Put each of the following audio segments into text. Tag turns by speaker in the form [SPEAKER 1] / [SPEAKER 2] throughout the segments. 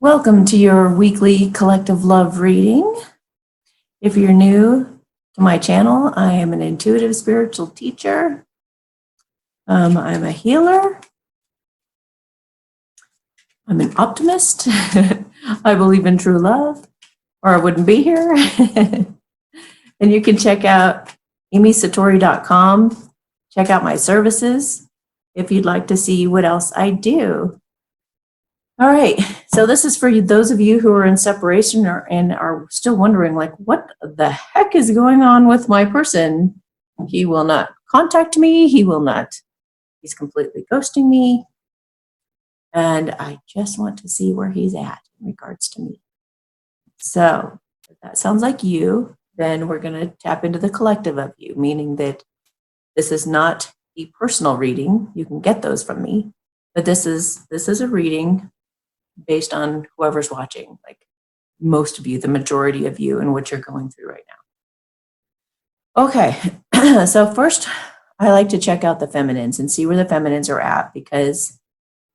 [SPEAKER 1] Welcome to your weekly collective love reading. If you're new to my channel, I am an intuitive spiritual teacher. I'm a healer. I'm an optimist. I believe in true love, or I wouldn't be here. And you can check out amysatori.com. Check out my services if you'd like to see what else I do. All right, so this is for those of you who are in separation and are still wondering, like, what the heck is going on with my person? He will not contact me. He's completely ghosting me. And I just want to see where he's at in regards to me. So if that sounds like you, then we're going to tap into the collective of you, meaning that this is not a personal reading. You can get those from me, but this is a reading based on whoever's watching, like most of you, the majority of you, and what you're going through right now. Okay, so first I like to check out the feminines and see where the feminines are at, because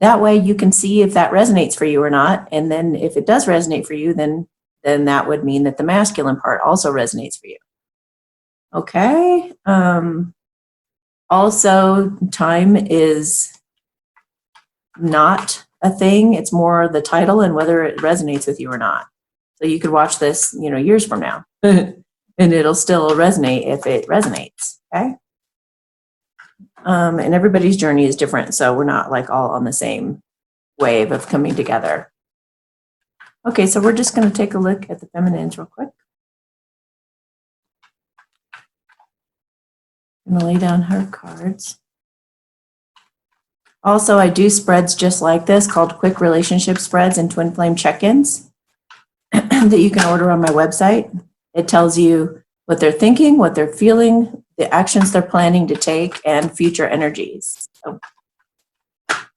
[SPEAKER 1] that way you can see if that resonates for you or not. And then if it does resonate for you, then that would mean that the masculine part also resonates for you. Okay. Also, time is not a thing. It's more the title and whether it resonates with you or not. So you could watch this, years from now, and it'll still resonate if it resonates. Okay. And everybody's journey is different, so we're not like all on the same wave of coming together. Okay, so we're just going to take a look at the feminines real quick. I'm going to lay down her cards. Also, I do spreads just like this called quick relationship spreads and twin flame check-ins that you can order on my website. It tells you what they're thinking, what they're feeling, the actions they're planning to take, and future energies. So,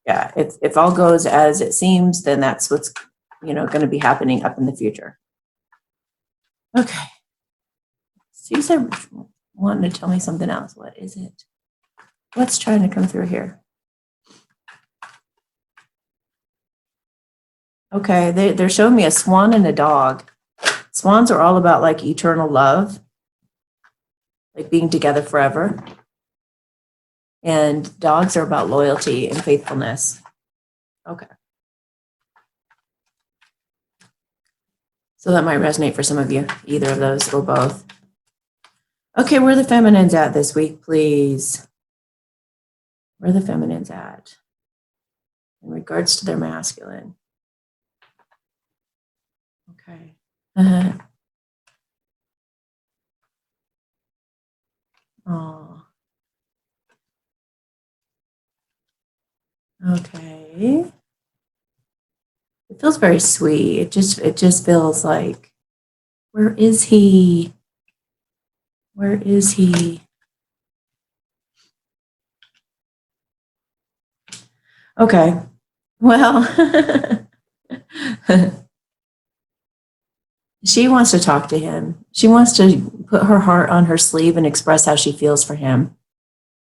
[SPEAKER 1] yeah, if all goes as it seems, then that's what's going to be happening up in the future. Okay. Seems they're wanting to tell me something else. What is it? What's trying to come through here? Okay, they're showing me a swan and a dog. Swans are all about like eternal love, like being together forever. And dogs are about loyalty and faithfulness. Okay. So that might resonate for some of you, either of those or both. Okay, where are the feminines at this week, please? Where are the feminines at in regards to their masculine? Okay. Oh. Okay. It feels very sweet. It just feels like, where is he? Where is he? Okay. Well, she wants to talk to him. She wants to put her heart on her sleeve and express how she feels for him.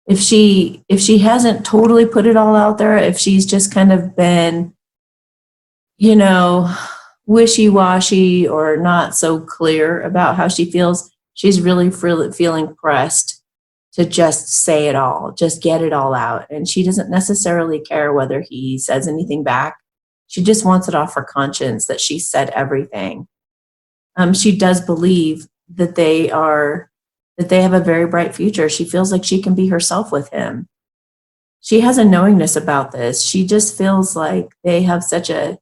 [SPEAKER 1] If she hasn't totally put it all out there, if she's just kind of been, wishy-washy or not so clear about how she feels, she's really feeling pressed to just say it all, just get it all out. And she doesn't necessarily care whether he says anything back. She just wants it off her conscience that she said everything. She does believe that they have a very bright future. She feels like she can be herself with him. She has a knowingness about this. She just feels like they have such a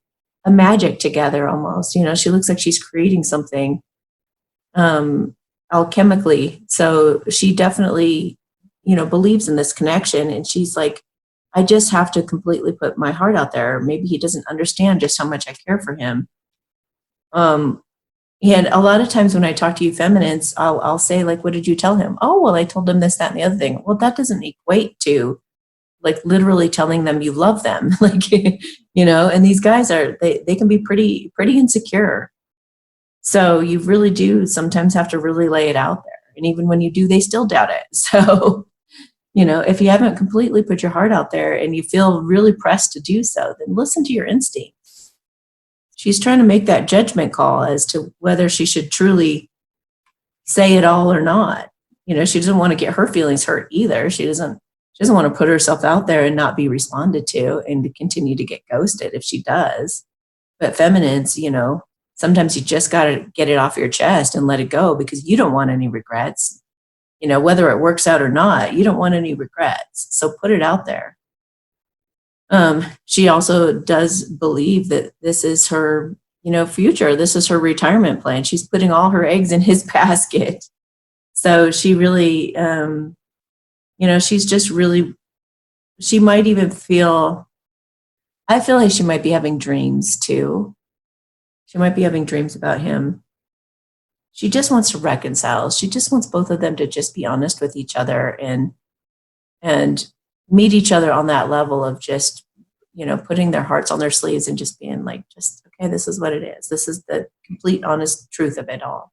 [SPEAKER 1] magic together almost. She looks like she's creating something alchemically. So she definitely, believes in this connection. And she's like, I just have to completely put my heart out there. Maybe he doesn't understand just how much I care for him. And a lot of times when I talk to you feminines, I'll say, like, what did you tell him? Oh, well, I told him this, that, and the other thing. Well, that doesn't equate to like literally telling them you love them. Like, and these guys they can be pretty insecure. So you really do sometimes have to really lay it out there. And even when you do, they still doubt it. So, if you haven't completely put your heart out there and you feel really pressed to do so, then listen to your instincts. she's trying to make that judgment call as to whether she should truly say it all or not. She doesn't want to get her feelings hurt either. She doesn't want to put herself out there and not be responded to and to continue to get ghosted if she does. But feminines, sometimes you just got to get it off your chest and let it go because you don't want any regrets. Whether it works out or not, you don't want any regrets. So put it out there. She also does believe that this is her, future. This is her retirement plan. She's putting all her eggs in his basket. So she really, she's just really, she might even I feel like she might be having dreams too. She might be having dreams about him. She just wants to reconcile. She just wants both of them to just be honest with each other and meet each other on that level of just, putting their hearts on their sleeves and just being like, okay, this is what it is. This is the complete honest truth of it all,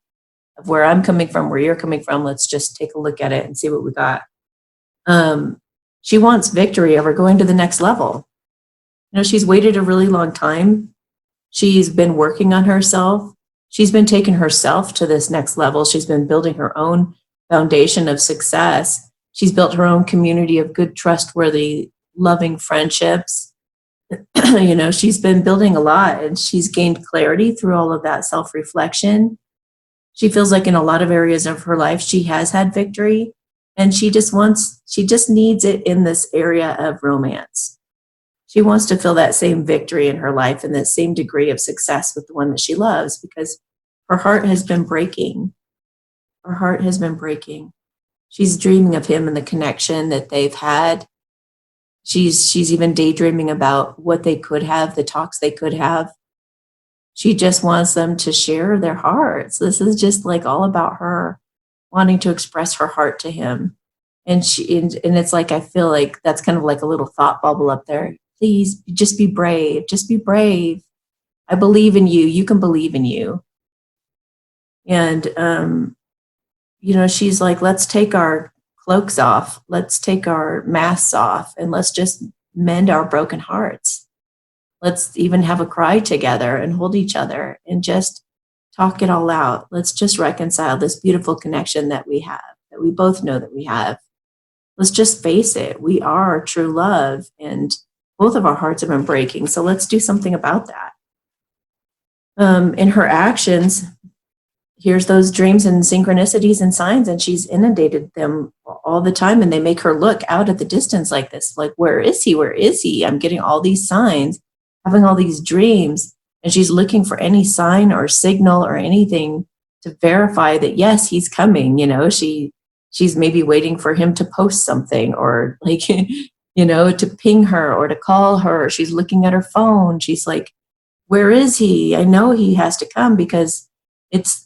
[SPEAKER 1] of where I'm coming from, where you're coming from. Let's just take a look at it and see what we got. She wants victory over going to the next level. She's waited a really long time. She's been working on herself. She's been taking herself to this next level. She's been building her own foundation of success. She's built her own community of good, trustworthy, loving friendships. She's been building a lot and she's gained clarity through all of that self-reflection. She feels like in a lot of areas of her life, she has had victory and she just needs it in this area of romance. She wants to feel that same victory in her life and that same degree of success with the one that she loves because her heart has been breaking. Her heart has been breaking. She's dreaming of him and the connection that they've had. She's even daydreaming about what they could have, the talks they could have. She just wants them to share their hearts. This is just like all about her wanting to express her heart to him. And it's like, I feel like that's kind of like a little thought bubble up there. Please just be brave. Just be brave. I believe in you. You can believe in you. And, she's like, let's take our cloaks off. Let's take our masks off and let's just mend our broken hearts. Let's even have a cry together and hold each other and just talk it all out. Let's just reconcile this beautiful connection that we have, that we both know that we have. Let's just face it. We are true love and both of our hearts have been breaking. So let's do something about that. In her actions, here's those dreams and synchronicities and signs, and she's inundated them all the time. And they make her look out at the distance like this, like, where is he? Where is he? I'm getting all these signs, having all these dreams. And she's looking for any sign or signal or anything to verify that, yes, he's coming. She's maybe waiting for him to post something or like, to ping her or to call her. She's looking at her phone. She's like, where is he? I know he has to come because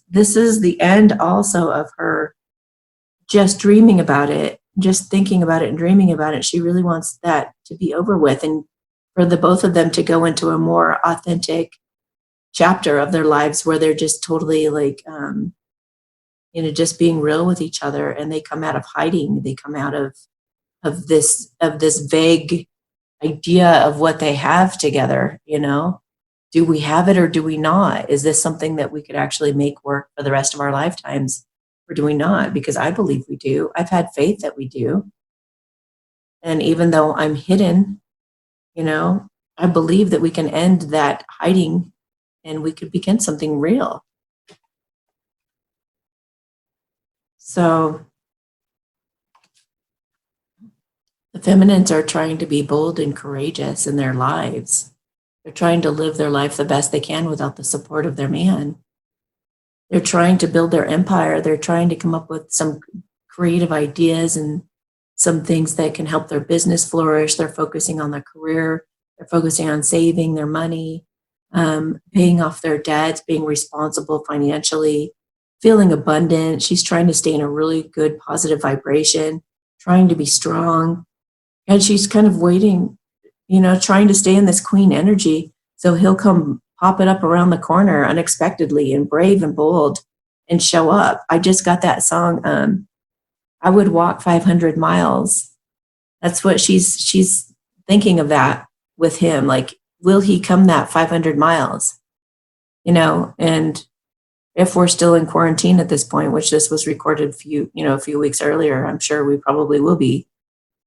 [SPEAKER 1] this is the end also of her just dreaming about it, just thinking about it and dreaming about it. She really wants that to be over with and for the both of them to go into a more authentic chapter of their lives where they're just totally like, just being real with each other, and they come out of hiding. They come out of this vague idea of what they have together. Do we have it or do we not? Is this something that we could actually make work for the rest of our lifetimes, or do we not? Because I believe we do. I've had faith that we do. And even though I'm hidden, I believe that we can end that hiding and we could begin something real. So the feminines are trying to be bold and courageous in their lives. They're trying to live their life the best they can without the support of their man. They're trying to build their empire. They're trying to come up with some creative ideas and some things that can help their business flourish. They're focusing on their career. They're focusing on saving their money, paying off their debts, being responsible financially, feeling abundant. She's trying to stay in a really good, positive vibration, trying to be strong. And she's kind of waiting, trying to stay in this queen energy. So he'll come pop it up around the corner unexpectedly and brave and bold and show up. I just got that song. I would walk 500 miles. That's what she's thinking of that with him. Like, will he come that 500 miles? and if we're still in quarantine at this point, which this was recorded a few weeks earlier, I'm sure we probably will be.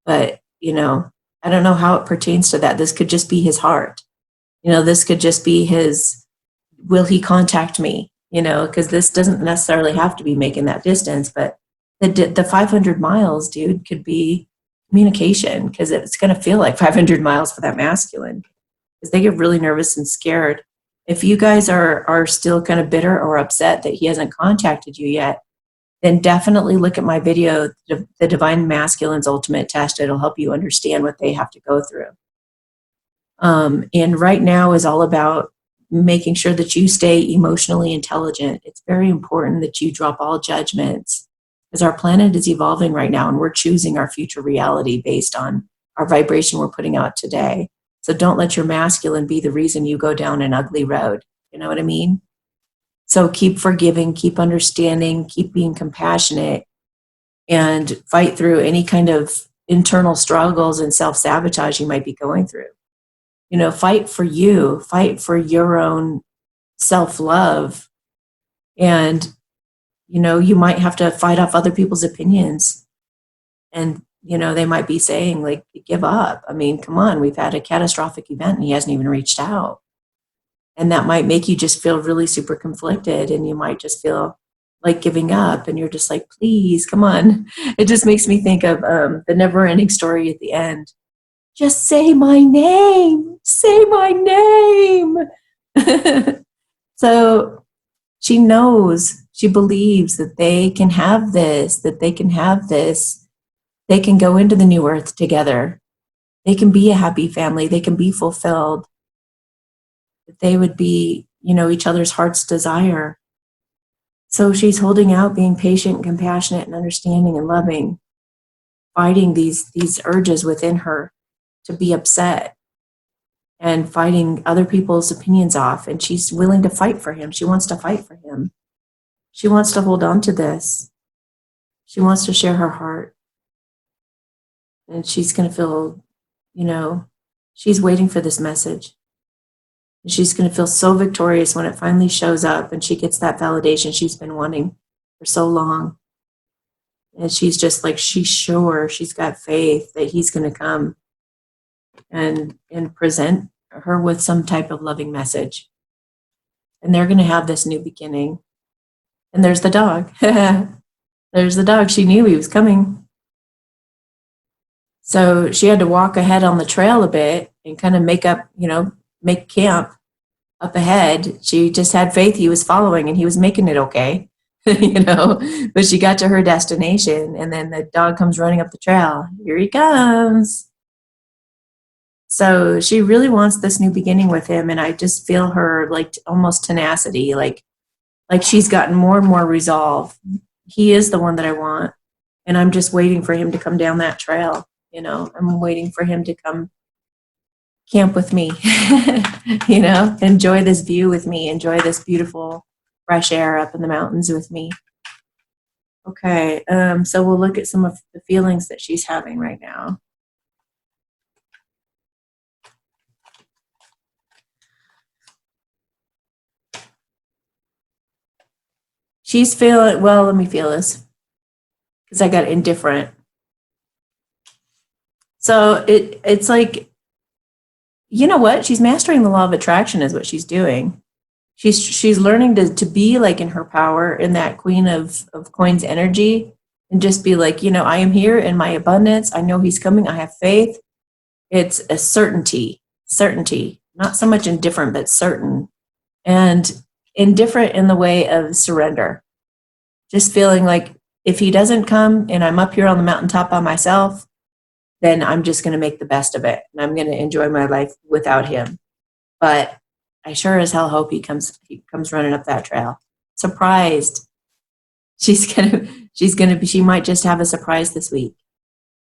[SPEAKER 1] But, I don't know how it pertains to that. This could just be his heart. This could just be his, will he contact me? Because this doesn't necessarily have to be making that distance, but the 500 miles, dude, could be communication, because it's going to feel like 500 miles for that masculine, because they get really nervous and scared. If you guys are still kind of bitter or upset that he hasn't contacted you yet, then definitely look at my video, The Divine Masculine's Ultimate Test. It'll help you understand what they have to go through. And right now is all about making sure that you stay emotionally intelligent. It's very important that you drop all judgments, because our planet is evolving right now and we're choosing our future reality based on our vibration we're putting out today. So don't let your masculine be the reason you go down an ugly road. You know what I mean? So keep forgiving, keep understanding, keep being compassionate, and fight through any kind of internal struggles and self-sabotage you might be going through. Fight for you, fight for your own self-love. And, you might have to fight off other people's opinions. And, they might be saying, like, give up. I mean, come on, we've had a catastrophic event and he hasn't even reached out. And that might make you just feel really super conflicted, and you might just feel like giving up, and you're just like, please, come on. It just makes me think of the never ending story at the end. Just say my name, say my name. So she knows, she believes that they can have this, They can go into the new earth together. They can be a happy family. They can be fulfilled. That they would be, each other's heart's desire. So she's holding out, being patient, compassionate, and understanding and loving, fighting these urges within her to be upset, and fighting other people's opinions off. And she's willing to fight for him. She wants to fight for him. She wants to hold on to this. She wants to share her heart. And she's going to feel, she's waiting for this message. And she's going to feel so victorious when it finally shows up and she gets that validation she's been wanting for so long. And she's just like, she's sure, she's got faith that he's going to come and present her with some type of loving message. And they're going to have this new beginning. And there's the dog. There's the dog. She knew he was coming. So she had to walk ahead on the trail a bit and kind of make camp up ahead. She just had faith he was following and he was making it okay, but she got to her destination, and then the dog comes running up the trail. Here he comes. So she really wants this new beginning with him. And I just feel her like almost tenacity, like she's gotten more and more resolve. He is the one that I want. And I'm just waiting for him to come down that trail. I'm waiting for him to come camp with me, enjoy this view with me, enjoy this beautiful fresh air up in the mountains with me. Okay, so we'll look at some of the feelings that she's having right now. She's feeling, well, let me feel this, because I got indifferent. So it's like, you know what? She's mastering the law of attraction is what she's doing. She's learning to be like in her power, in that Queen of Coins energy, and just be like, I am here in my abundance. I know he's coming. I have faith. It's a certainty, not so much indifferent, but certain, and indifferent in the way of surrender. Just feeling like if he doesn't come and I'm up here on the mountaintop by myself, then I'm just going to make the best of it. And I'm going to enjoy my life without him. But I sure as hell hope he comes running up that trail. Surprised. She might just have a surprise this week.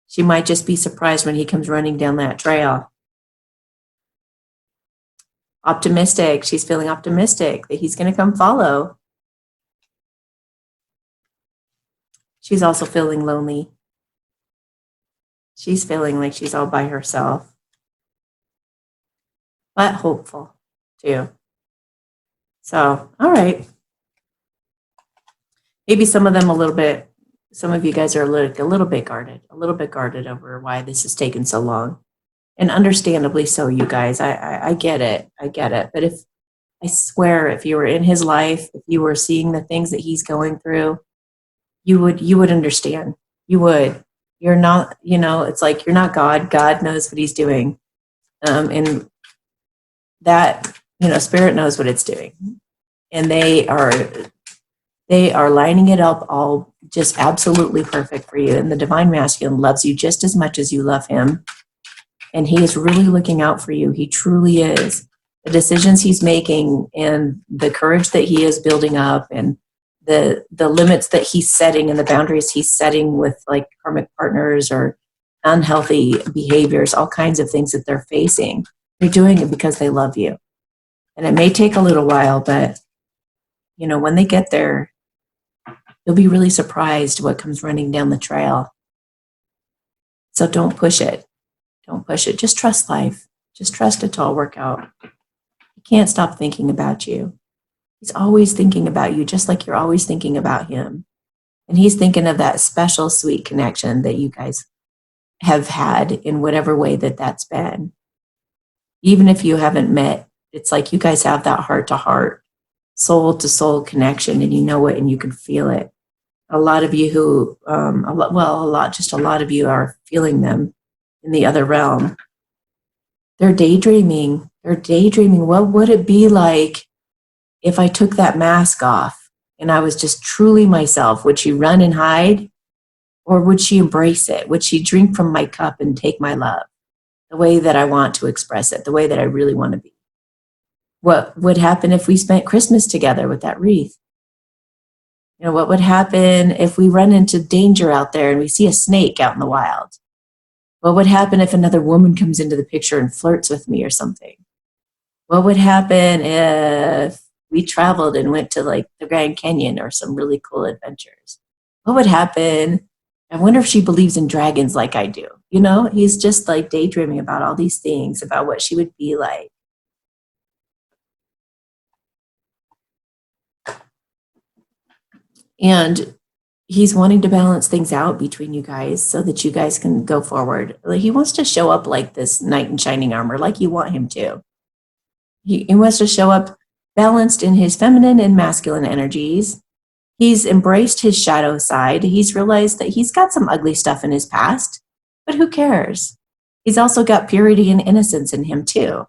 [SPEAKER 1] She might just be surprised when he comes running down that trail. Optimistic. She's feeling optimistic that he's going to come follow. She's also feeling lonely. She's feeling like she's all by herself, but hopeful too. So, all right. Maybe some of them some of you guys are a little bit guarded over why this has taken so long. And understandably so, you guys. I get it. I get it. But I swear, if you were in his life, if you were seeing the things that he's going through, you would understand. You would. You're not, it's like you're not God. God knows what he's doing. And that, spirit knows what it's doing. And they are lining it up all just absolutely perfect for you. And the divine masculine loves you just as much as you love him. And he is really looking out for you. He truly is. The decisions he's making and the courage that he is building up and the limits that he's setting and the boundaries he's setting with like karmic partners or unhealthy behaviors, all kinds of things that they're facing. They're doing it because they love you. And it may take a little while, but when they get there, you'll be really surprised what comes running down the trail. So don't push it. Don't push it. Just trust life. Just trust it to all work out. He can't stop thinking about you. He's always thinking about you, just like you're always thinking about him. And he's thinking of that special, sweet connection that you guys have had in whatever way that that's been. Even if you haven't met, it's like you guys have that heart-to-heart, soul-to-soul connection, and you know it and you can feel it. A lot of you who, a lot of you are feeling them in the other realm. They're daydreaming. What would it be like if I took that mask off and I was just truly myself? Would she run and hide? Or would she embrace it? Would she drink from my cup and take my love the way that I want to express it, the way that I really want to be? What would happen if we spent Christmas together with that wreath? What would happen if we run into danger out there and we see a snake out in the wild? What would happen if another woman comes into the picture and flirts with me or something? What would happen if we traveled and went to like the Grand Canyon or some really cool adventures? What would happen? I wonder if she believes in dragons like I do. He's just like daydreaming about all these things, about what she would be like. And he's wanting to balance things out between you guys so that you guys can go forward. Like he wants to show up like this knight in shining armor, like you want him to. He wants to show up balanced in his feminine and masculine energies. He's embraced his shadow side. He's realized that he's got some ugly stuff in his past, but who cares? He's also got purity and innocence in him too.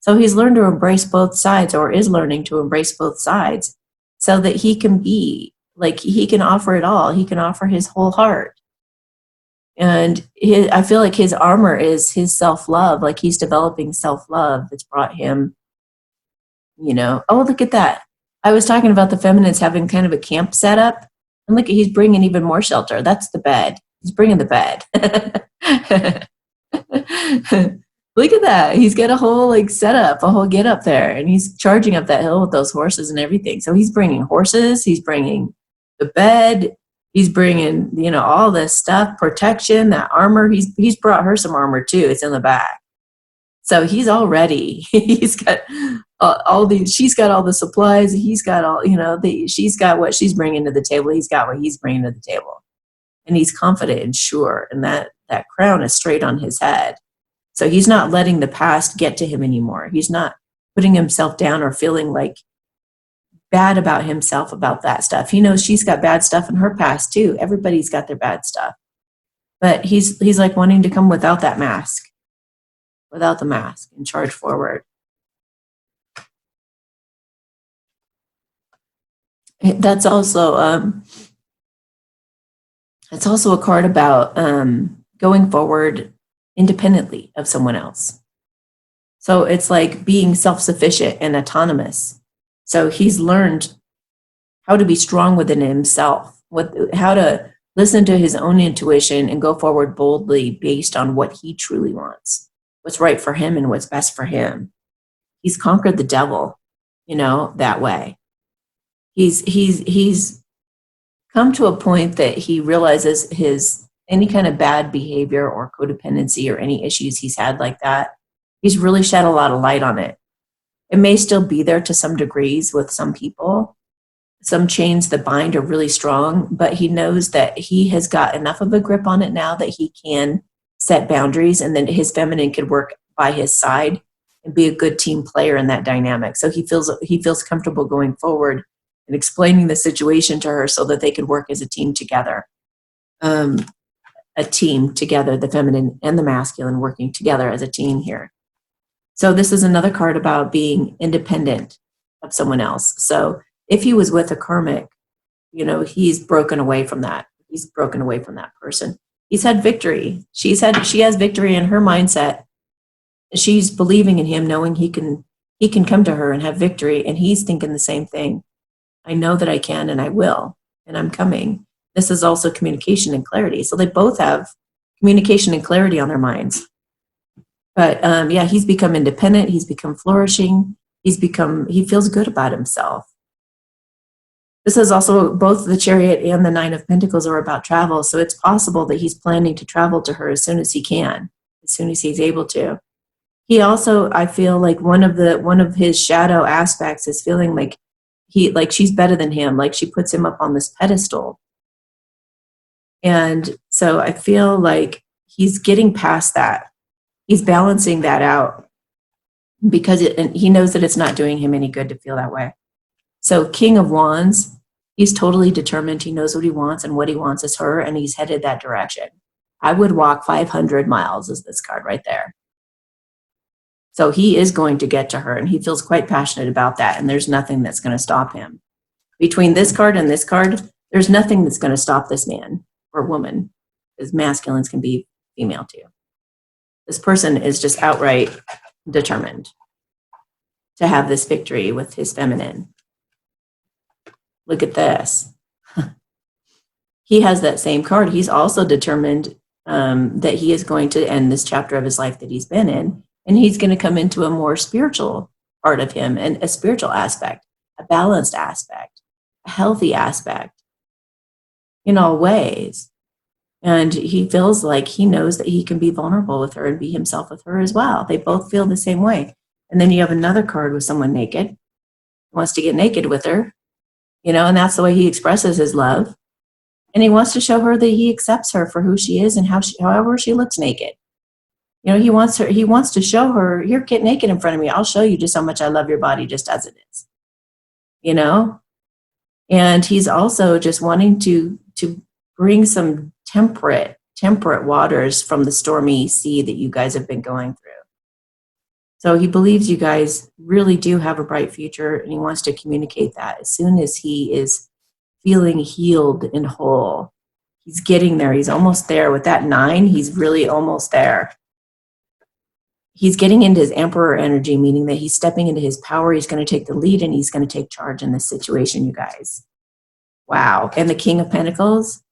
[SPEAKER 1] So he's learned to embrace both sides, or is learning to embrace both sides, so that he can be like, he can offer it all. He can offer his whole heart. And I feel like his armor is his self-love. Like he's developing self-love that's brought him, oh, look at that. I was talking about the feminines having kind of a camp set up. And look, he's bringing even more shelter. That's the bed. He's bringing the bed. Look at that. He's got a whole like setup, a whole get up there. And he's charging up that hill with those horses and everything. So he's bringing horses. He's bringing the bed. He's bringing, all this stuff, protection, that armor. He's brought her some armor too. It's in the back. So he's all ready. He's got she's got all the supplies. He's got all, she's got what she's bringing to the table. He's got what he's bringing to the table. And he's confident and sure. And that crown is straight on his head. So he's not letting the past get to him anymore. He's not putting himself down or feeling like bad about himself about that stuff. He knows she's got bad stuff in her past too. Everybody's got their bad stuff. But he's like wanting to come without that mask. Without the mask and charge forward. That's also a card about going forward independently of someone else. So it's like being self-sufficient and autonomous. So he's learned how to be strong within himself, how to listen to his own intuition and go forward boldly based on what he truly wants, what's right for him and what's best for him. He's conquered the devil, that way. He's come to a point that he realizes any kind of bad behavior or codependency or any issues he's had like that, he's really shed a lot of light on it. It may still be there to some degrees with some people. Some chains that bind are really strong, but he knows that he has got enough of a grip on it now that he can set boundaries, and then his feminine could work by his side and be a good team player in that dynamic. So he feels comfortable going forward and explaining the situation to her so that they could work as a team together. A team together, the feminine and the masculine working together as a team here. So this is another card about being independent of someone else. So if he was with a karmic, he's broken away from that. He's broken away from that person. He's had victory. She has victory in her mindset. She's believing in him, knowing he can come to her and have victory. And he's thinking the same thing. I know that I can, and I will, and I'm coming. This is also communication and clarity. So they both have communication and clarity on their minds. But he's become independent. He's become flourishing. He feels good about himself. This is also both the Chariot and the Nine of Pentacles are about travel. So it's possible that he's planning to travel to her as soon as he can, as soon as he's able to. He also, I feel like one of his shadow aspects is feeling like she's better than him, like she puts him up on this pedestal. And so I feel like he's getting past that. He's balancing that out because and he knows that it's not doing him any good to feel that way. So King of Wands, he's totally determined. He knows what he wants, and what he wants is her, and he's headed that direction. I would walk 500 miles is this card right there. So he is going to get to her, and he feels quite passionate about that, and there's nothing that's going to stop him. Between this card and this card, there's nothing that's going to stop this man or woman, because masculines can be female too. This person is just outright determined to have this victory with his feminine. Look at this. He has that same card. He's also determined that he is going to end this chapter of his life that he's been in, and he's going to come into a more spiritual part of him, and a spiritual aspect, a balanced aspect, a healthy aspect in all ways. And he feels like he knows that he can be vulnerable with her and be himself with her as well. They both feel the same way. And then you have another card with someone naked, he wants to get naked with her, and that's the way he expresses his love. And he wants to show her that he accepts her for who she is and however she looks naked. He wants to show her, here, get naked in front of me. I'll show you just how much I love your body just as it is. And he's also just wanting to bring some temperate waters from the stormy sea that you guys have been going through. So he believes you guys really do have a bright future, and he wants to communicate that as soon as he is feeling healed and whole. He's getting there. He's almost there. With that 9, he's really almost there. He's getting into his emperor energy, meaning that he's stepping into his power. He's going to take the lead, and he's going to take charge in this situation, you guys. Wow. And the King of Pentacles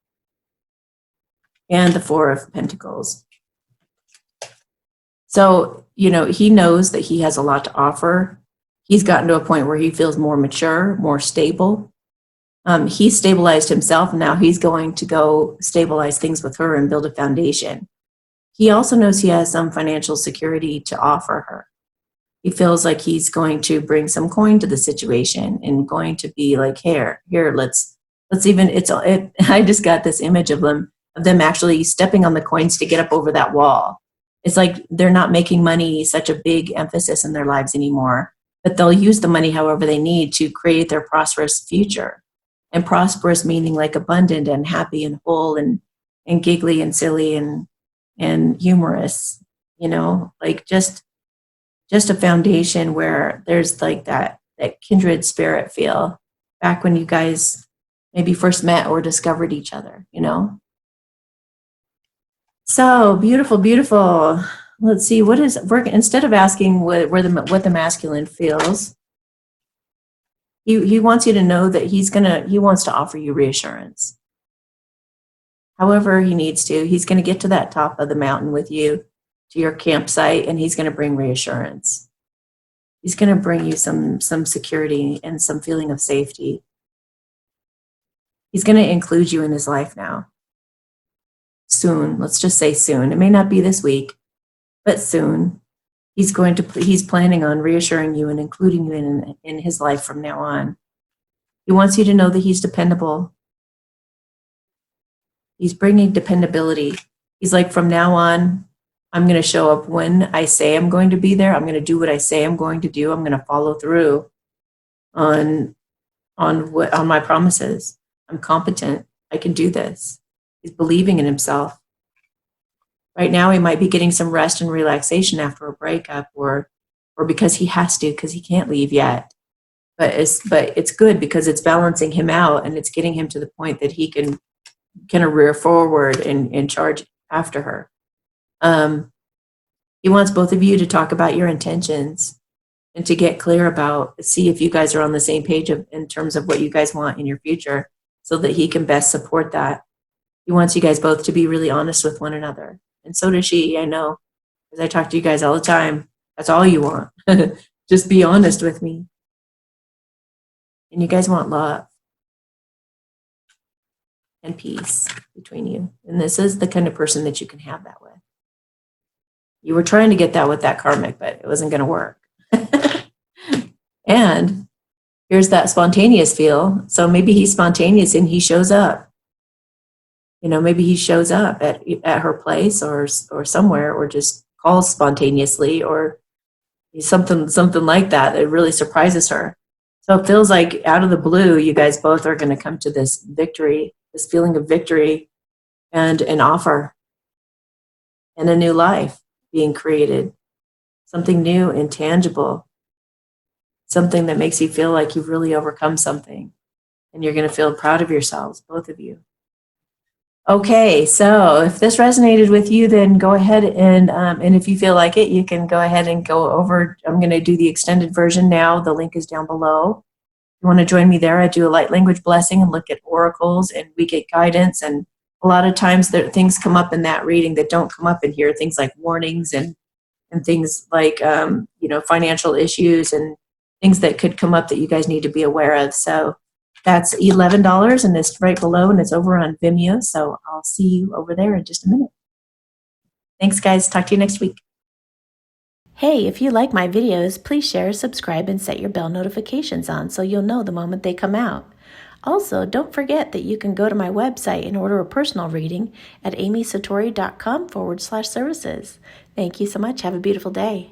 [SPEAKER 1] and the Four of Pentacles. So, he knows that he has a lot to offer. He's gotten to a point where he feels more mature, more stable. He stabilized himself, and now he's going to go stabilize things with her and build a foundation. He also knows he has some financial security to offer her. He feels like he's going to bring some coin to the situation and going to be like, here, let's even, I just got this image of them actually stepping on the coins to get up over that wall. It's like they're not making money such a big emphasis in their lives anymore, but they'll use the money however they need to create their prosperous future. And prosperous meaning like abundant and happy and whole and giggly and silly and humorous, like just a foundation where there's like that kindred spirit feel back when you guys maybe first met or discovered each other, So beautiful, beautiful. Let's see, instead of asking what the masculine feels, he wants you to know that he wants to offer you reassurance. However he needs to, he's going to get to that top of the mountain with you to your campsite, and he's going to bring reassurance. He's going to bring you some security and some feeling of safety. He's going to include you in his life now. Soon, let's just say soon. It may not be this week, but soon. he's planning on reassuring you and including you in his life from now on. He wants you to know that he's dependable. He's bringing dependability. He's like, from now on, I'm going to show up when I say I'm going to be there. I'm going to do what I say I'm going to do. I'm going to follow through on my promises. I'm competent. I can do this. He's believing in himself. Right now, he might be getting some rest and relaxation after a breakup, or because he has to, because he can't leave yet. But it's good because it's balancing him out, and it's getting him to the point that he can kind of rear forward and charge after her. He wants both of you to talk about your intentions and to get clear about, see if you guys are on the same page in terms of what you guys want in your future, so that he can best support that. He wants you guys both to be really honest with one another. And so does she, I know, because I talk to you guys all the time. That's all you want. Just be honest with me. And you guys want love and peace between you. And this is the kind of person that you can have that with. You were trying to get that with that karmic, but it wasn't going to work. And here's that spontaneous feel. So maybe he's spontaneous and he shows up. You know, maybe he shows up at her place or somewhere, or just calls spontaneously, or something like that that really surprises her. So it feels like out of the blue, you guys both are going to come to this victory, this feeling of victory, and an offer, and a new life being created, something new and tangible, something that makes you feel like you've really overcome something, and you're going to feel proud of yourselves, both of you. Okay, so if this resonated with you, then go ahead and if you feel like it, you can go ahead and go over. I'm going to do the extended version now. The link is down below. If you want to join me there, I do a light language blessing and look at oracles, and we get guidance. And a lot of times things come up in that reading that don't come up in here, things like warnings and things like, financial issues and things that could come up that you guys need to be aware of. So that's $11, and it's right below, and it's over on Vimeo. So I'll see you over there in just a minute. Thanks, guys. Talk to you next week.
[SPEAKER 2] Hey, if you like my videos, please share, subscribe, and set your bell notifications on so you'll know the moment they come out. Also, don't forget that you can go to my website and order a personal reading at amysatori.com/services. Thank you so much. Have a beautiful day.